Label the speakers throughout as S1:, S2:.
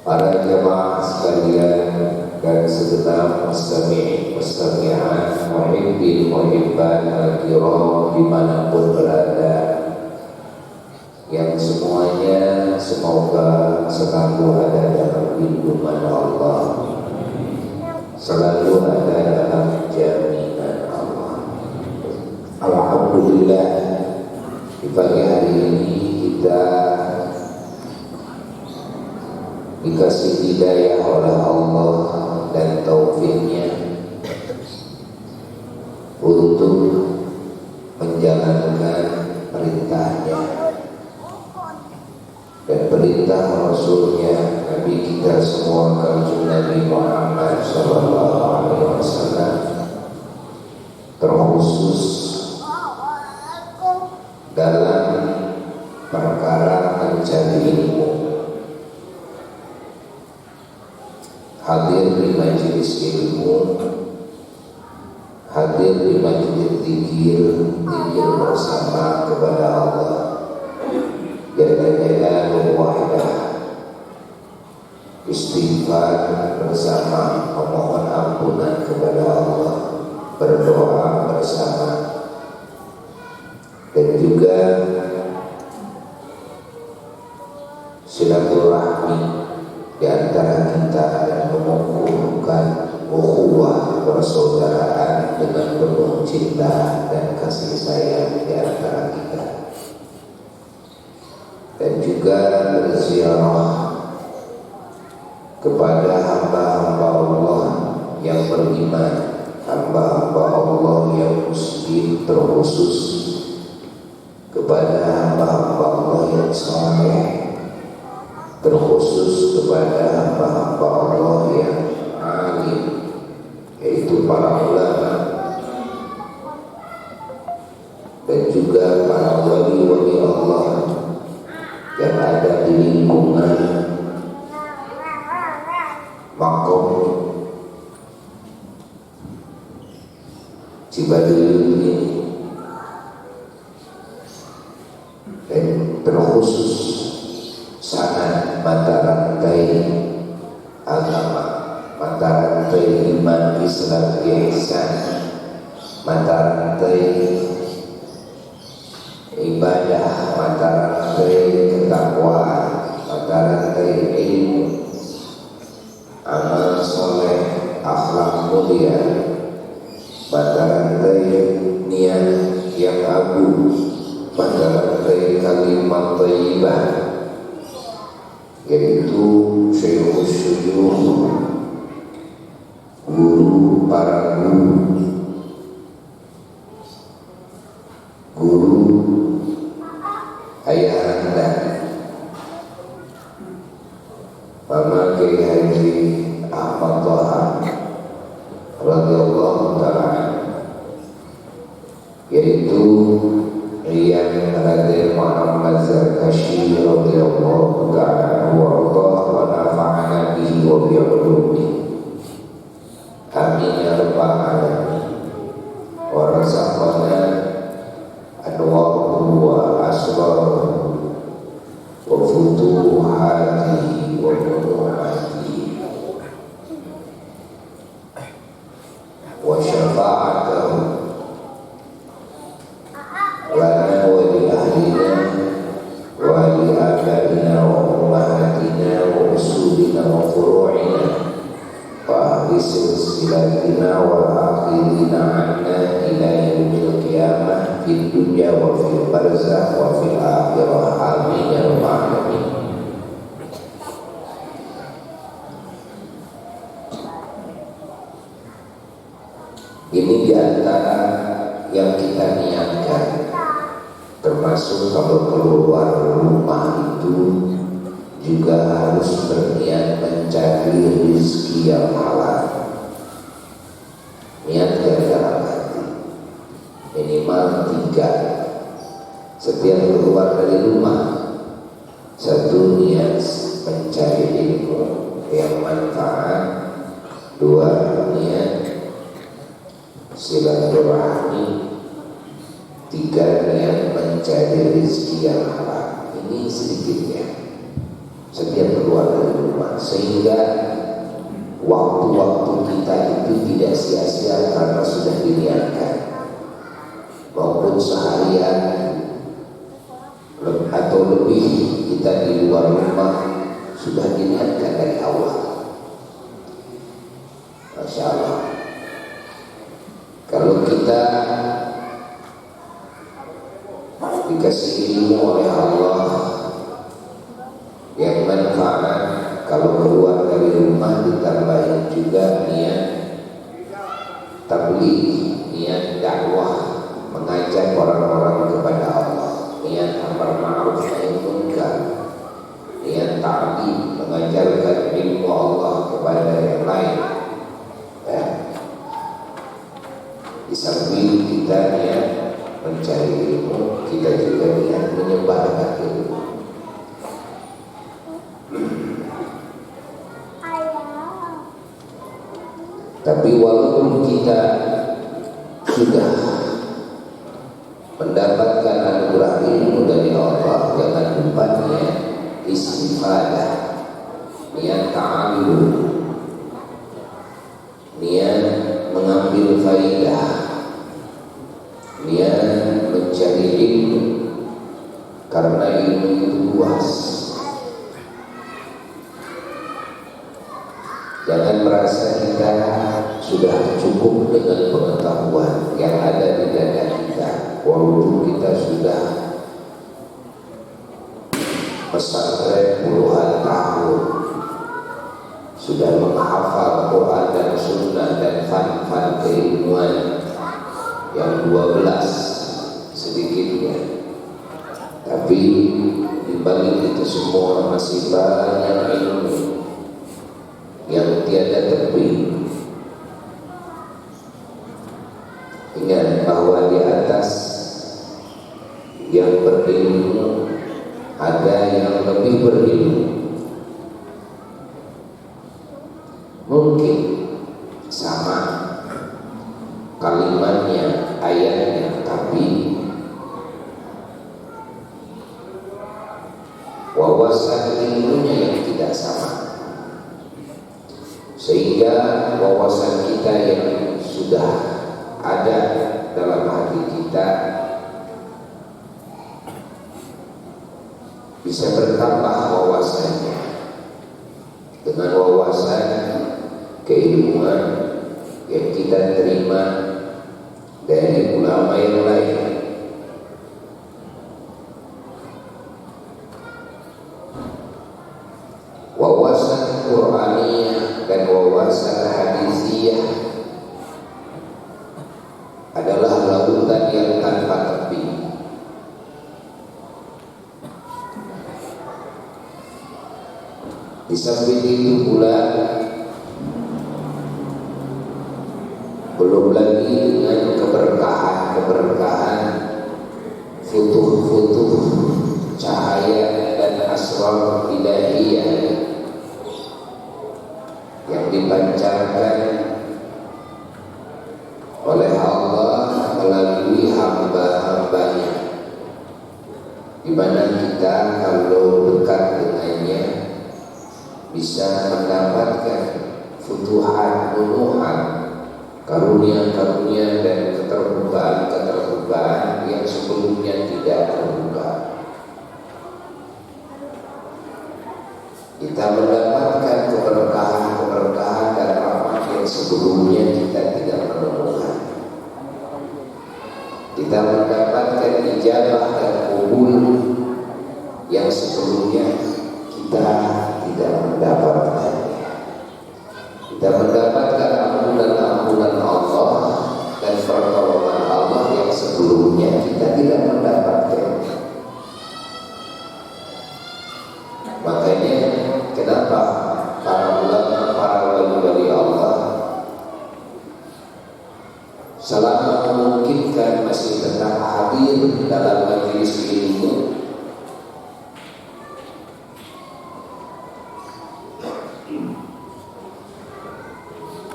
S1: Para jemaah sekalian dan segenap mustami'at muhibbin muhibban al-kiram dimanapun berada, yang semuanya semoga selalu ada dalam lindungan Allah, selalu ada dalam jaminan Allah. Alhamdulillah, di pagi hari ini kita dikasih hidayah oleh Allah dan taufiknya untuk menjalankan perintahnya dan perintah Rasulnya, Nabi kita semua, Kanjeng Nabi Muhammad SAW, terkhusus dalam perkara mencari ilmu, hadir di majelis ilmu, hadir di majelis zikir bersama kepada Allah Jalla Jalaluhu wahdah, istighfar bersama, memohon ampunan kepada Allah, berdoa bersama, dan juga silaturahmi di antara kita dan mengukuhkan ukhuwah persaudaraan dengan penuh cinta dan kasih sayang di antara kita, dan juga berziarah kepada hamba-hamba Allah yang beriman, hamba-hamba Allah yang muslim, terkhusus kepada hamba-hamba Allah yang saleh, terkhusus kepada hamba-hamba Allah yang alim, yaitu para ulama, dan juga para wali-wali Allah yang ada di lingkungan makom Cibaduyut ini, dan terkhusus sanad mata rantai agama, mata rantai iman Islam ihsan, mata rantai ibadah, mata rantai ketakwaan, mata rantai ilmu, amal soleh, akhlak mulia, mata rantai niat yang agung, mata rantai kalimat thayyibah, yaitu Syekhul Syuyukh Kiai Haji Ahmad Toha radhiyallahu ta'ala, yaitu yang Raden Muhammad Zarkashi radhiyallahu ta'ala wa nafa'ana bihi wa bi'ulumihi. Amin ya rabbal alamin. Wa razaqana anwa'uhu wa asraruhu wa futuhatihi wa nuruhatihi wa syafa'atahu lana wa li ahlina wa li abaina wa ummahatina wa usulina wa furu'ina wa ahli silsilatina wa akhirina anna ila yaumil qiyamah fid dunya wa fil barzakh wa fil akhirah. Amin ya rabbal alamin. Ini diantara yang kita niatkan, termasuk kalau keluar rumah itu juga harus berniat mencari rezeki yang halal. Niat dari dalam hati minimal 3 setiap keluar dari rumah. 1, niat mencari ilmu yang manfaat. 2, niat silaturahmi. 3, niat mencari rezeki yang halal. Ini sedikitnya setiap keluar dari rumah, sehingga waktu-waktu kita itu tidak sia-sia karena sudah diniatkan, maupun seharian atau lebih kita di luar rumah sudah diniatkan dari awal. Masya Allah. Kalau kita dikasih ilmu oleh Allah yang manfaat, kalau keluar dari rumah ditambahin juga niat tabligh, niat dakwah, mengajak orang-orang kepada Allah, niat amar ma'ruf nahi munkar, niat ta'lim, mengajarkan ilmu Allah kepada yang lain. Ya. Di samping kita niat mencari ilmu, kita juga niat menyebarkan ilmu. Tapi walaupun kita sudah mendapatkan anugerah ilmu dari Allah, jangan lupa niat istifadah, niat ta'allum, niat mengambil faidah, niat mencari ilmu, karena ilmu itu luas. Jangan merasa kita sudah cukup dengan pengetahuan yang ada di dada kita, walaupun kita sudah pesantren puluhan tahun, sudah menghafal Quran dan Sunnah dan fan-fan keilmuan yang 12 sedikitnya. Tapi di balik itu semua masih banyak ilmu yang tiada tepi. Ingat bahwa di atas yang berilmu ada yang lebih berilmu. Mungkin sama kalimatnya, ayatnya, tapi wawasan ilmunya yang tidak sama. Sehingga wawasan kita yang sudah ada dalam hati kita bisa bertambah wawasannya dengan wawasan keilmuan yang kita terima dari ulama yang lain. Wawasan Qur'aniyah dan wawasan hadisiyah adalah lautan yang tanpa tepi. Di samping itu pula belum lagi dengan keberkahan futuh-futuh cahaya dan asrar ilahiyah yang dipancarkan oleh Allah melalui hamba-hambanya, di mana kita kalau dekat dengannya bisa mendapatkan futuhat nunuhan, karunia-karunia dan keterbukaan yang sebelumnya tidak terbuka. Kita mendapatkan keberkahan dan rahmat yang sebelumnya kita tidak menemukan. Kita mendapatkan ijabah dan qabul yang sebelumnya kita tidak mendapatkannya. Kita mendapatkan ampunan Allah dan pertolongan Allah yang sebelumnya kita tidak mendapatkannya. Makanya kenapa para ulama, para wali-wali Allah selama memungkinkan masih tetap hadir dalam majelis ilmu,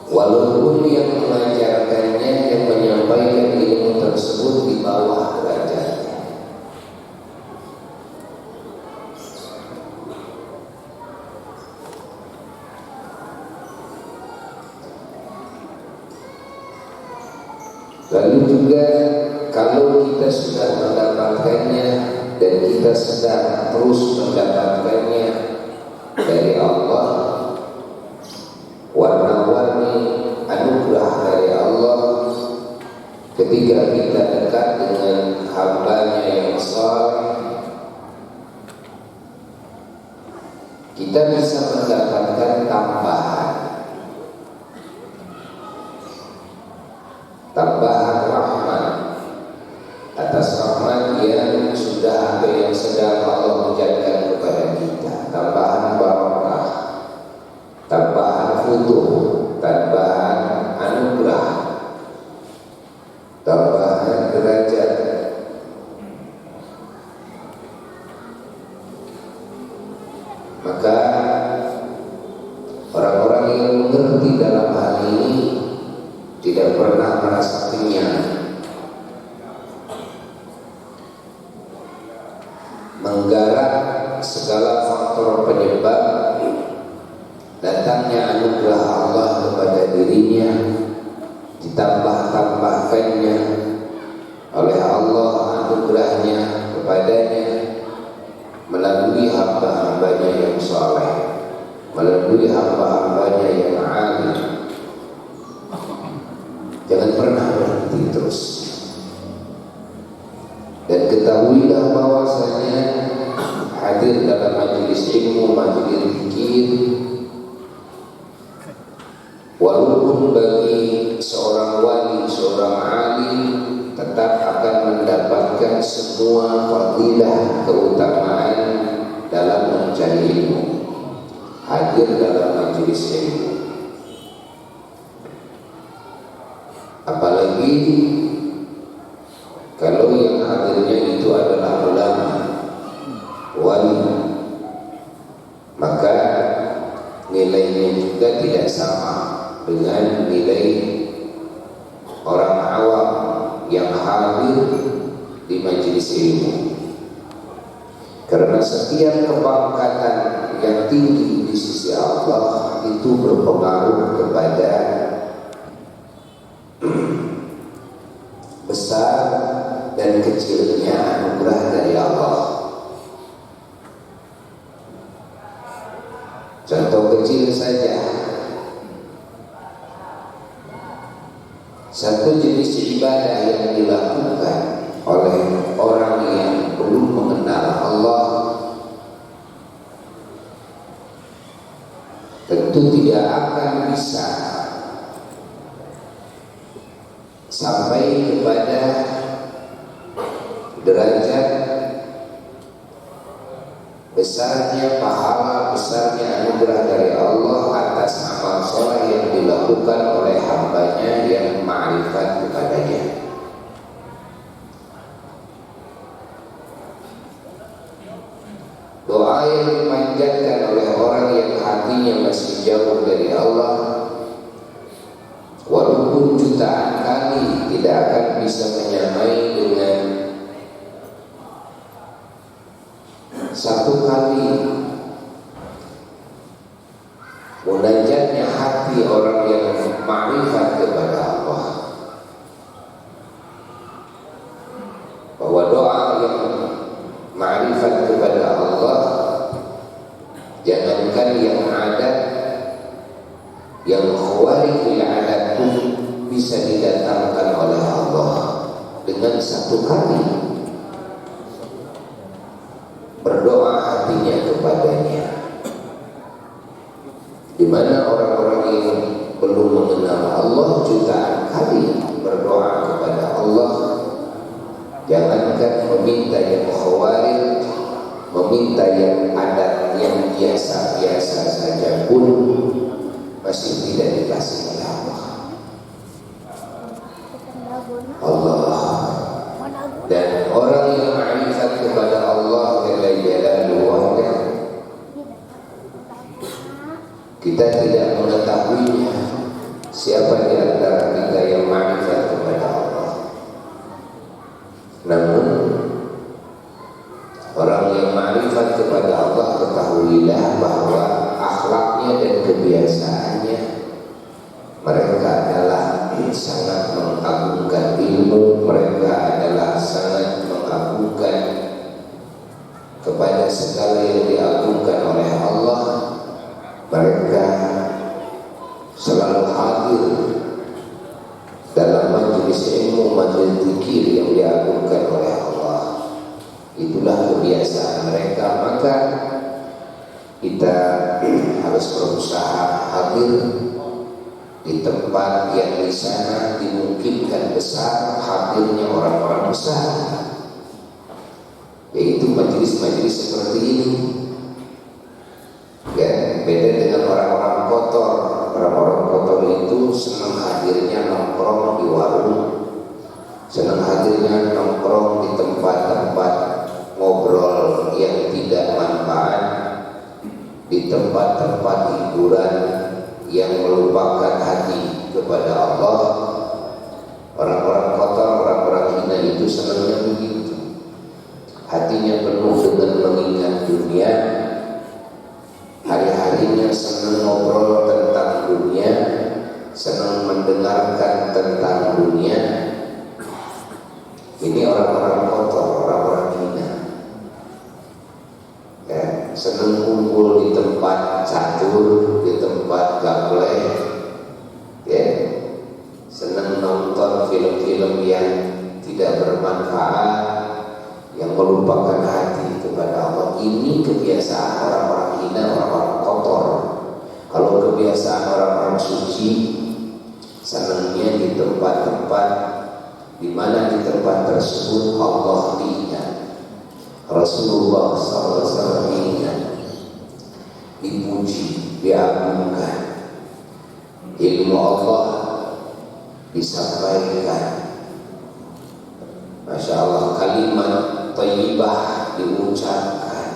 S1: walaupun yang mengajarkannya, yang menyampaikan ilmu tersebut di bawah derajatnya. Lalu juga kalau kita sudah mendapatkannya dan kita sedang terus mendapatkannya dari Allah, warna-warni anugerah dari Allah, ketika kita dekat dengan hambanya yang saleh, kita bisa mendapatkan tambahan rahmat atas rahmat yang sudah ada, yang sedang Allah menjadikan kepada kita, tambahan barakah, tambahan futuh, tambahan anugerah, tambahan derajat. Maka orang-orang yang mengerti dalam hal ini tidak pernah merasa kenyang, menggarap segala faktor penyebab datangnya anugerah Allah kepada dirinya, ditambah-tambahkannya oleh Allah anugerahnya kepadanya melalui hamba-hambanya yang saleh, melalui hamba-hambanya yang alim. Jangan pernah berhenti terus. Dan ketahuilah bahwasanya hadir dalam majelis ilmu, majelis zikir, walaupun bagi seorang wali, seorang alim, tetap akan mendapatkan semua fadilah, keutamaan dalam mencari ilmu, hadir dalam majelis ilmu. Apalagi kalau yang hadirnya itu adalah ulama, wali, maka nilainya juga tidak sama dengan nilai orang awam yang hadir di majelis ilmu. Karena setiap kepangkatan yang tinggi di sisi Allah itu berpengaruh kepada besar dan kecilnya anugerah dari Allah. Contoh kecil saja, satu jenis ibadah yang dilakukan oleh orang yang belum mengenal Allah tentu tidak akan bisa sampai kepada derajat besarnya pahala, besarnya anugerah dari Allah atas amal soleh yang dilakukan oleh hambanya yang ma'rifat kepadanya. Doa yang dipanjatkan oleh orang yang hatinya masih jauh dari Allah, walaupun jutaan kali, tidak akan bisa menyamai dengan satu kali munajatnya hati orang yang ma'rifat kepada Allah. Bahwa doa yang ma'rifat kepada Allah, jangankan yang ada, yang khawarikul adat pun bisa didatangkan oleh Allah dengan satu kali berdoa hatinya kepadanya. Di mana orang-orang yang belum mengenal Allah jutaan kali berdoa kepada Allah, jangankan meminta yang khawarij, meminta yang adat, yang biasa-biasa saja pun masih tidak dikasih oleh Allah. Dan orang yang ma'rifat kepada Allah jalla jalaluhu, kita tidak mengetahuinya siapa di antara kita yang ma'rifat kepada Allah. Namun orang yang ma'rifat kepada Allah, ketahuilah bahwa akhlaknya dan kebiasaannya, mereka adalah sangat mengagungkan ilmu, mereka adalah sangat mengagungkan kepada segala yang diagungkan oleh Allah. Mereka selalu hadir dalam majelis ilmu, majelis zikir yang diagungkan oleh Allah. Itulah kebiasaan mereka. Maka kita harus berusaha hadir di tempat yang di sana dimungkinkan besar hadirnya orang-orang besar, yaitu majelis-majelis seperti ini. Ya, beda dengan orang-orang kotor. Orang-orang kotor itu senang hadirnya nongkrong di warung, senang hadirnya nongkrong di tempat-tempat ngobrol yang tidak manfaat, di tempat-tempat hiburan yang melupakan hati kepada Allah. Orang-orang kotor, orang-orang hina itu senangnya begitu. Hatinya penuh dengan mengingat dunia, hari-harinya senang ngobrol tentang dunia, senang mendengarkan tentang dunia. Ini orang-orang kotor, orang-orang hina. Ya, senang kumpul di tempat catur, di tempat gaple, ya, senang nonton film-film yang tidak bermanfaat, yang melupakan hati kepada Allah. Ini kebiasaan orang-orang hina, orang-orang kotor. Kalau kebiasaan orang-orang suci, senangnya di tempat-tempat di mana di tempat tersebut Allah diingat, Rasulullah SAW diingat, dipuji, diagungkan, ilmu Allah disampaikan. Masya Allah, kalimat thayyibah diucapkan,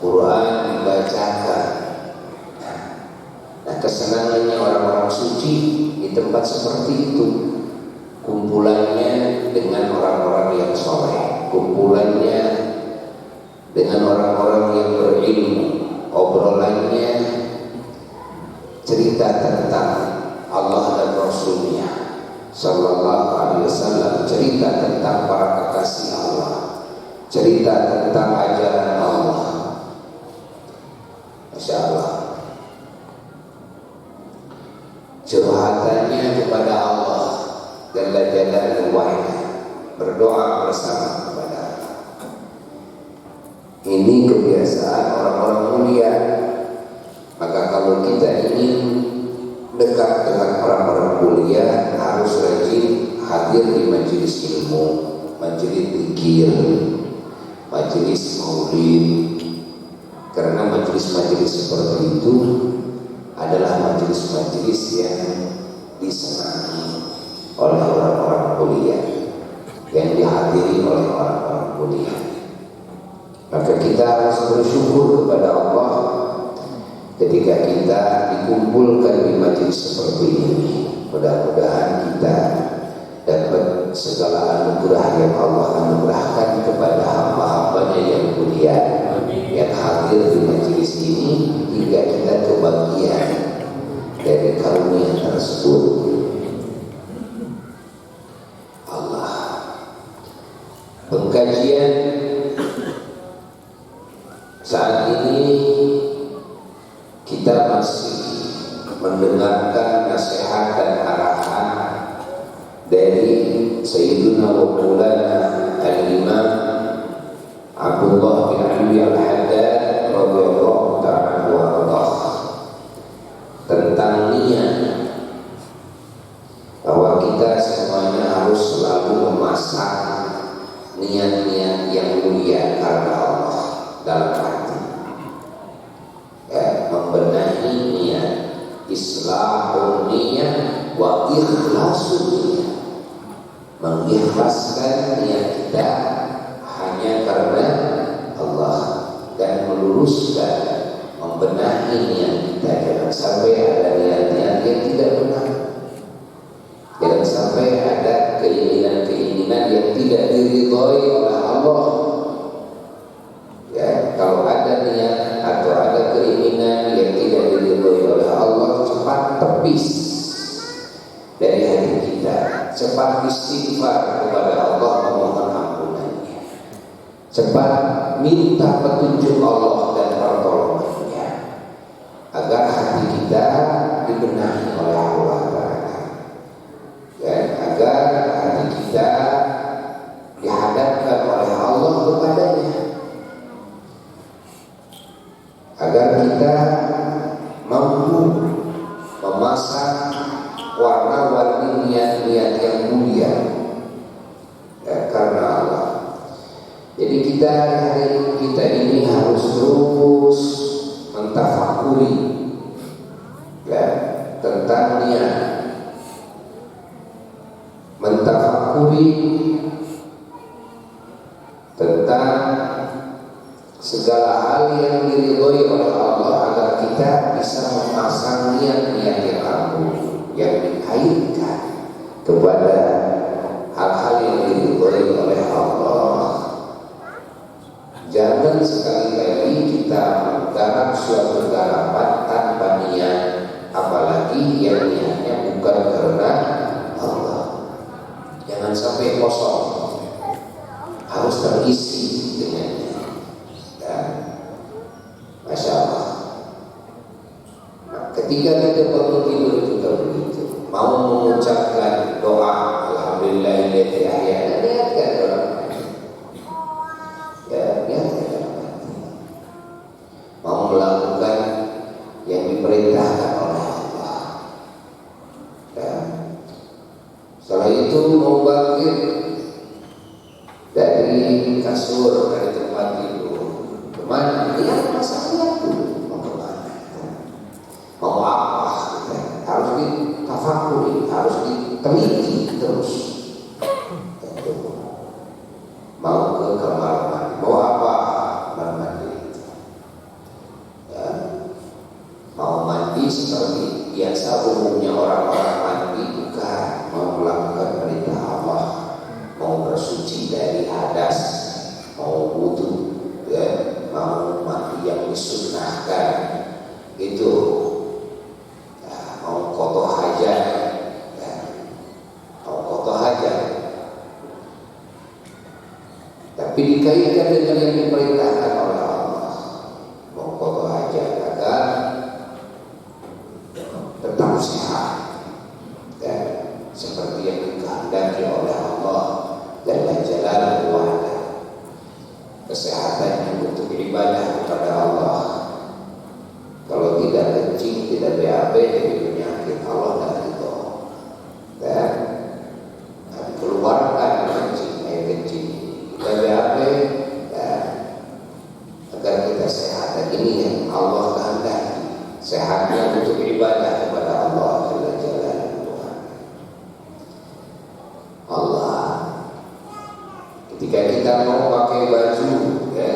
S1: Quran dibacakan. Nah, kesenangannya orang-orang suci di tempat seperti itu, kumpulannya dengan orang-orang yang soleh, kumpulannya dengan orang-orang yang berilmu, obrolannya cerita tentang Allah dan Rasulnya Sallallahu Alaihi Wasallam, cerita tentang para kekasih Allah, cerita tentang ajaran Allah. Masya Allah, curhatannya kepada Allah Jalla Jalaluhu, berdoa bersama kepada Allah. Ini kebiasaan orang-orang mulia. Maka kalau kita ingin dekat dengan orang-orang mulia, harus rajin hadir di majelis ilmu, majelis zikir, majelis-majelis seperti itu adalah majelis-majelis yang disenangi oleh orang-orang mulia, yang dihadiri oleh orang-orang mulia. Maka kita harus bersyukur kepada Allah ketika kita dikumpulkan di majelis seperti ini. Mudah-mudahan kita dapat segala anugerah yang Allah anugerahkan kepada hamba-hambanya yang mulia yang hadir di majelis ini, hingga kita kebagian dari karunia tersebut. Allah, pengkajian saat ini kita masih mendengarkan nasihat dan arahan dari Sayyiduna wa Maulana Al-Imam Abdullah bin Ali Al-Haddad radhiyallahu ta'ala anhu tentang niat, bahwa kita semuanya harus selalu memasang niat-niat yang mulia karena Allah dalam hati, ya, membenahi niat, islahun niat wa ikhlasun niat, mengikhlaskan niat kita hanya karena Allah, dan meluruskan, membenahi niat kita. Jangan sampai ada niat-niat yang tidak benar, jangan sampai ada keinginan-keinginan yang tidak diridhoi oleh Allah. Ya, kalau ada niat atau ada keinginan yang tidak diridhoi oleh Allah, cepat tepis dari hati kita, cepat istighfar kepada Allah, memohon ampunannya, cepat minta petunjuk Allah dan pertolongannya, agar hati kita dibenahi oleh Allah Ta'ala, ya, agar hati kita dihadapkan oleh Allah kepadanya, agar kita mampu memasang warna-warni niat-niat yang mulia, ya, karena Allah. Jadi kita ini harus terus mentafakuri, ya, tentang niat, mentafakuri tentang segala hal yang diridhoi oleh Allah, agar kita bisa memasang niat-niat yang agung, yang dikaitkan kepada hal-hal yang diridhoi oleh Allah. Jangan sekali-kali kita menggarap suatu garapan tanpa niat, apalagi yang niatnya bukan karena Allah. Jangan sampai kosong, harus terisi dengan niat. Ya, Masya Allah. Nah, ketika kita bangun tidur juga begitu, mau mengucapkan doa Alhamdulillahilladzi ahyana, niatkan dalam hati. Ya, niatkan dalam hati. Mau melakukan yang diperintahkan oleh Allah. Ya. Setelah itu mau bangkit dari kasur, dari tempat tidur, kemana? Lihat masa lihat dulu, mau kemana? Mau apa? Harus ditafakuri, harus diteliti terus. Mau ke kamar mandi, mau apa? Kamar mandi. Ya. Mau mandi seperti biasa umumnya orang-orang mandi, bukan. Mau melakukan perintah Allah, mau bersuci dari hadas, mau wudu, ya, mau mandi yang disunnahkan, itu, ya, mau qada hajat, ya, mau qada hajat, tapi dikaitkan dengan yang diperintahkan oleh Allah, mau qada hajat agar tetap sehat, ya, seperti yang dikehendaki oleh Allah Jalla Jalaluhu wa Ala. Kesehatan untuk beribadah kepada Allah. Kalau tidak kencing, tidak BAB, jadi penyakit Allah dan itu. Dan dikeluarkan kencing, air kencing, tidak BAB, dan Allah kehendaki, sehatnya untuk ibadah kepada Allah Jalla Jalaluhu. Allah, ketika kita mau pakai baju, ya,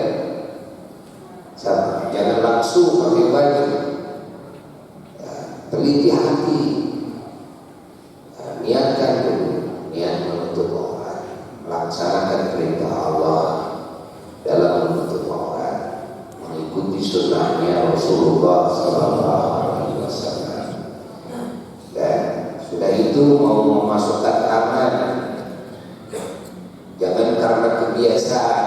S1: jangan langsung pakai baju, ya, teliti hati, ya, niatkan dulu, niat menuntut aurat, laksanakan perintah Allah dalam menuntut aurat, mengikuti sunnahnya Rasulullah SAW. Dan sudah itu mau memasukkan tangan, jangan karena kebiasaan,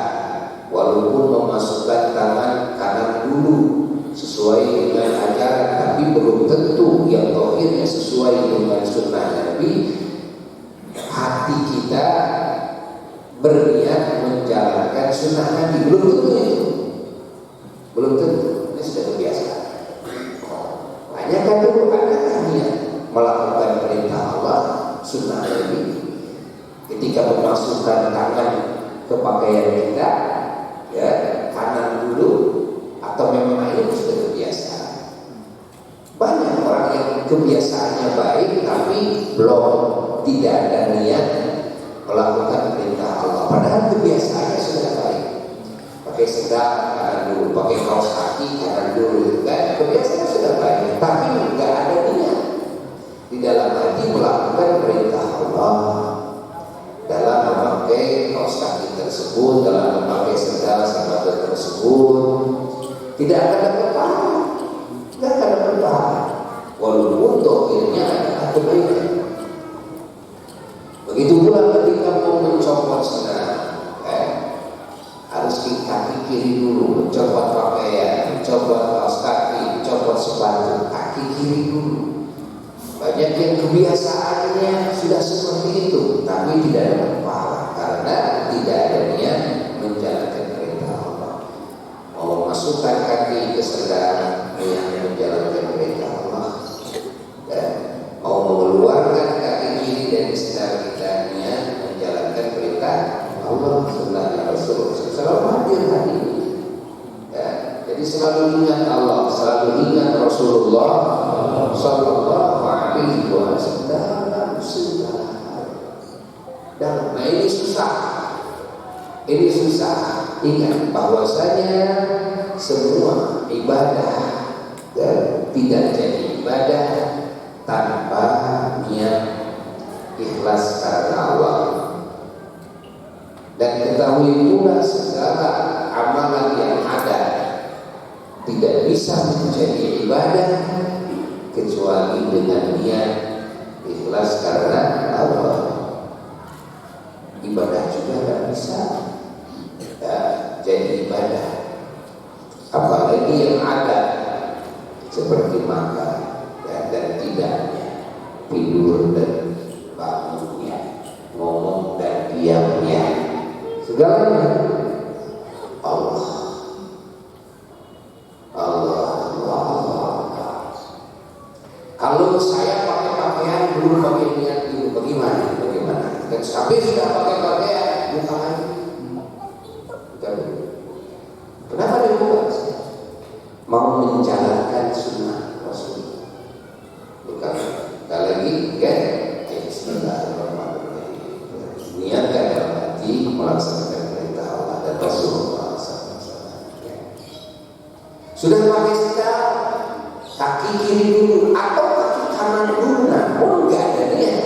S1: walaupun memasukkan tangan kanan dulu sesuai dengan ajaran, tapi belum tentu yang tauhidnya sesuai dengan sunnah Nabi. Hati kita berniat menjalankan sunnah Nabi, belum tentu itu, belum tentu. Ini sudah kebiasaan. Tanyakan dulu, adakah niat melakukan perintah Allah, sunnah Nabi? Ketika memasukkan tangan ke pakaian kita, ya, kanan dulu, atau memang itu sudah kebiasaan. Banyak orang yang kebiasaannya baik tapi belum, tidak ada niat melakukan perintah Allah, padahal kebiasaannya sudah baik. Pakai sendal kanan dulu, pakai kaos kaki kanan dulu, kan kebiasaannya sudah baik, tapi nggak ada niat di dalam hati melakukan perintah Allah dalam memakai kaos kaki tersebut, dalam memakai sendal sepatu tersebut. Tidak akan dapat pahala, tidak akan dapat pahala, walaupun dohirnya adalah kebaikan. Begitu pula ketika mau mencopot sendal, harus kaki kiri dulu, mencopot pakaian, mencopot kaos kaki, mencopot sepatu, kaki kiri dulu. Banyak yang kebiasaannya sudah seperti itu, tapi tidak dapat pahala karena tidak ada niat menjalankan perintah Allah. Mau memasukkan kaki ke sendal, niat menjalankan perintah Allah, dan mau mengeluarkan kaki kiri dari sendal kita, niat menjalankan perintah Allah. Sunnah Rasulullah selalu hadir hati. Jadi selalu ingat Allah, selalu ingat Rasulullah Sallallahu Alaihi Wasallam. Dan ini susah, ini susah. Ingat bahwasanya semua ibadah tidak jadi ibadah tanpa niat ikhlas karena Allah. Dan ketahui pula segala amalan yang ada tidak bisa menjadi ibadah kecuali dengan niat ikhlas karena Allah. Ibadah juga tidak bisa jadi ibadah, apalagi yang ada seperti makan dan tidaknya, tidur dan bangunnya, ngomong dan diamnya, segalanya Allah. Kalau saya pakai pakaian dulu, pakai niat dulu, bagaimana? Dan tapi sudah pakai pakaian, buka lagi. Kenapa dibuka? Mau menjalankan sunnah Rasul. Bukan lagi, kan? Bismillahirrahmanirrahim. Niatkan dalam hati melaksanakan perintah Allah dan Rasulullah SAW. Sudah pakai sendal, kaki kiri dulu atau kaki kanan dulu, namun nggak ada niat,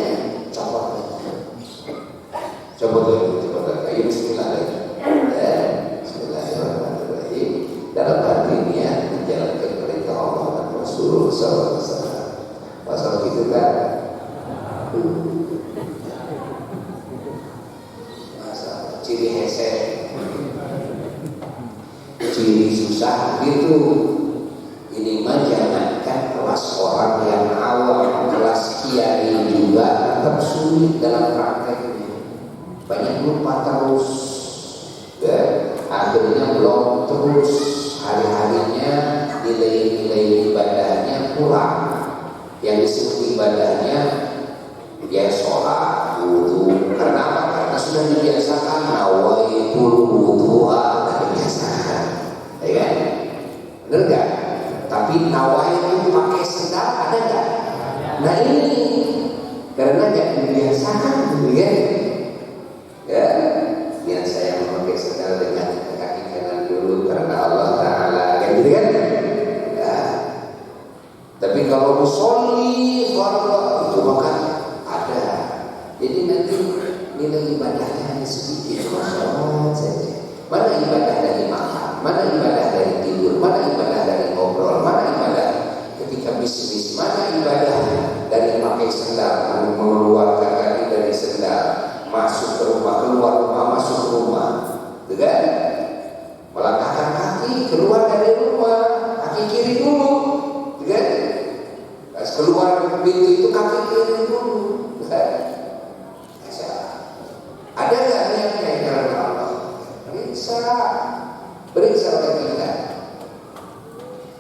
S1: copot lagi. Ayo Bismillahirrahmanirrahim. Dalam hati niat menjalankan perintah Allah dan Rasulullah SAW. Pasal gitu kan? Masa ciri hese, ciri susah gitu. Ini mah jangankan kelas orang yang awam, kelas kiai juga tetap sulit dalam prakteknya. Banyak lupa terus, dan akhirnya belum terus hari-harinya nilai-nilai ibadahnya kurang. Yang disebut ibadahnya ya sholat, wudu. Karena apa? Karena sudah dibiasakan nawaitul wudu'a, kebiasaan, ya kan? Benar nggak?
S2: Tapi nawaitu pakai sendal ada nggak? Nah ini karena nggak dibiasakan gitu ya. Ya, biasa yang memakai sendal dengan kaki kanan dulu karena Allah Taala, kan gitu kan? Ya. Tapi kalau musolli fardu itu maka ada. Jadi nanti nilai ibadahnya hanya sedikit, masya saja. Mana ibadah dari makan, mana ibadah dari tidur, mana ibadah dari ngobrol, mana ibadah ketika bisnis, mana ibadah dari pakai sendal, mengeluarkan kaki dari sendal, masuk ke rumah, keluar rumah, masuk ke rumah, gitu kan? Melangkahkan kaki keluar dari rumah, kaki kiri dulu, gitu kan? Pas keluar pintu itu kaki kiri dulu, gitu kan? Ada nggak niatnya karena Allah? Periksa oleh kita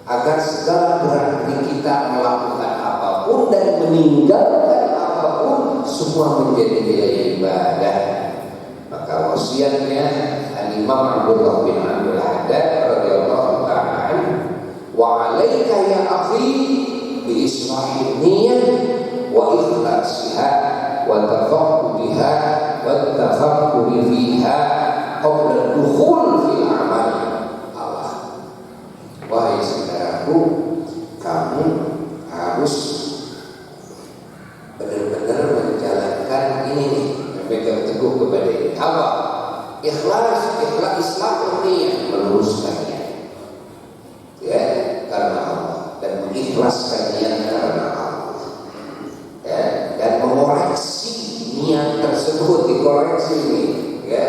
S2: agar segala gerak kita melakukan apapun dan meninggalkan apapun semua menjadi nilai ibadah. Maka wasiatnya Al-Imam Abdullah bin Abdul Haddad radhiyallahu ta'ala wa 'alaika ya akhi bi islahin niyyah wa ikhlasiha wa tafaqqudiha wa tafakkuri fiha qabla dukhul fil amal. Allah, wahai saudaraku, kamu harus benar-benar menjalankan ini nih, berpegang teguh kepada ini. Apa? Ikhlas Islam ini meluruskan niat, ya, karena Allah, dan mengikhlaskan niat karena Allah, ya, dan mengoreksi niat tersebut, dikoreksi ini, ya,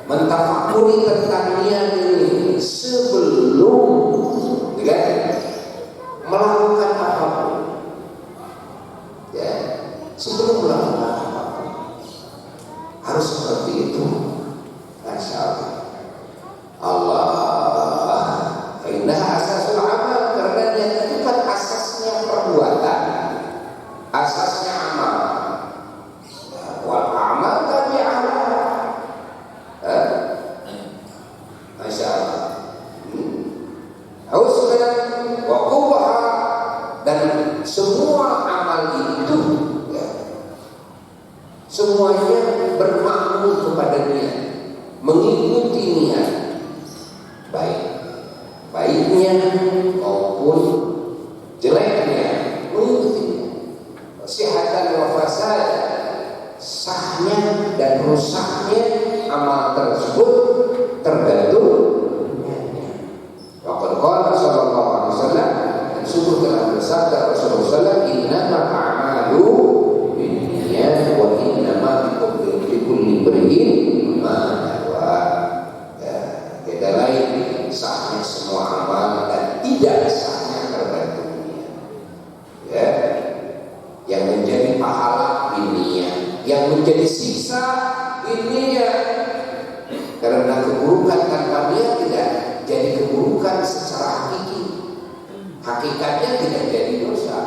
S2: mentafakuri tentang niat ini sebelum, ya, melakukan apapun, ya, sebelum melakukan apapun harus seperti itu. Masya Allah. Indah asasul amal, karena niat itu kan asasnya perbuatan, asasnya amal. Wal amal tapi amal. Masya Allah. Husnan wa quwwah, dan semua amal itu, ya, semuanya bermakmum kepada niat, mengikuti niat, baiknya maupun jeleknya, mengikuti kesehatan wa fasad, sahnya dan rusaknya amal tersebut tergantung. Waqad qala sallallahu alaihi wasallam, dan sungguh telah bersabda Rasulullah sallallahu, innamal a'malu binniyat wa innama likulli imri'in ma nawa. Tidak lain sahnya semua amal dan tidak sahnya tergantung niat. Ya, yang menjadi pahala niat, yang menjadi siksa niat. Karena keburukan tanpa niat tidak jadi keburukan secara hakiki. Hakikatnya tidak jadi dosa.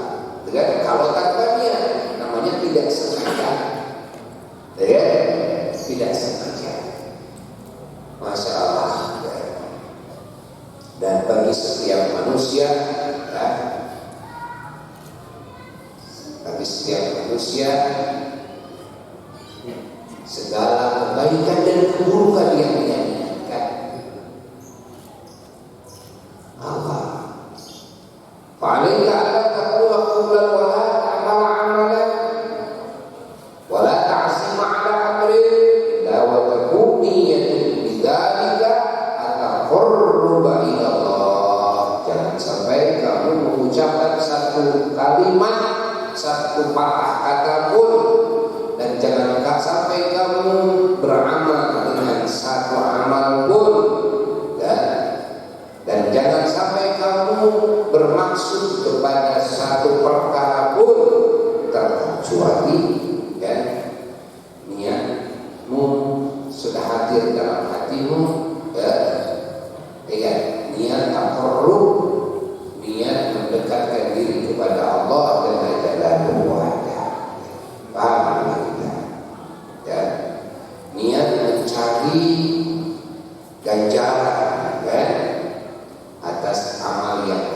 S2: Kalau tanpa niat namanya tidak sengaja. Ya, tidak sengaja. Masya Allah. Dan bagi setiap manusia, ya, bagi setiap manusia, segala kebaikan dan keburukan yang menyanyikan Allah. Fa'alaika alla taqula qawlan wa la ta'mala 'amalan wa la ta'zima 'ala amrin illa wa takun niyyatun bidzalika ataqarruba ila Allah. Jangan sampai kamu mengucapkan satu kalimat, satu patah kata pun, dan jangan sampai kamu beramal dengan satu amal pun, ya, dan jangan sampai kamu bermaksud kepada satu perkara pun, terkecuali, ya, niatmu sudah hadir dalam hatimu, ya, niat taqarrub, niat mendekatkan diri kepada Allah dengan jalan wahda. Paham kita? Ya, niat mencari ganjaran, ya, atas amal yang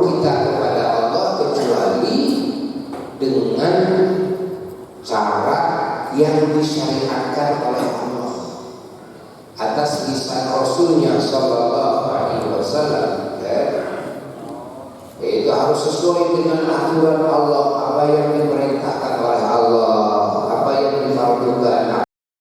S2: kita kepada Allah kecuali dengan cara yang disyariatkan oleh Allah atas lisan Rasulnya Sallallahu Alaihi Wasallam. Itu harus sesuai dengan aturan Allah